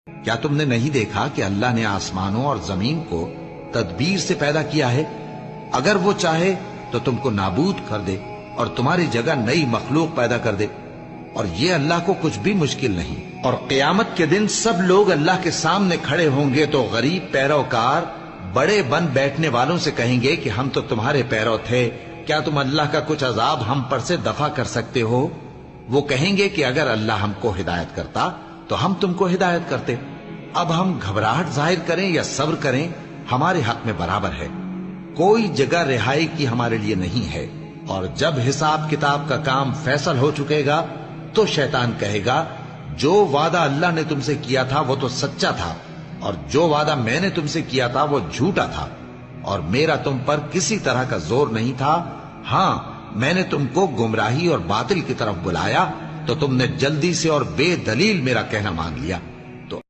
کیا تم نے نہیں دیکھا کہ اللہ نے آسمانوں اور زمین کو تدبیر سے پیدا کیا ہے؟ اگر وہ چاہے تو تم کو نابود کر دے اور تمہاری جگہ نئی مخلوق پیدا کر دے، اور یہ اللہ کو کچھ بھی مشکل نہیں۔ اور قیامت کے دن سب لوگ اللہ کے سامنے کھڑے ہوں گے تو غریب پیروکار بڑے بن بیٹھنے والوں سے کہیں گے کہ ہم تو تمہارے پیرو تھے، کیا تم اللہ کا کچھ عذاب ہم پر سے دفع کر سکتے ہو؟ وہ کہیں گے کہ اگر اللہ ہم کو ہدایت کرتا تو ہم تم کو ہدایت کرتے۔ اب ہم گھبراہٹ ظاہر کریں یا صبر کریں، ہمارے حق میں برابر ہے، کوئی جگہ رہائی کی ہمارے لیے نہیں ہے۔ اور جب حساب کتاب کا کام فیصل ہو چکے گا تو شیطان کہے گا جو وعدہ اللہ نے تم سے کیا تھا وہ تو سچا تھا، اور جو وعدہ میں نے تم سے کیا تھا وہ جھوٹا تھا، اور میرا تم پر کسی طرح کا زور نہیں تھا۔ ہاں، میں نے تم کو گمراہی اور باطل کی طرف بلایا تو تم نے جلدی سے اور بے دلیل میرا کہنا مان لیا۔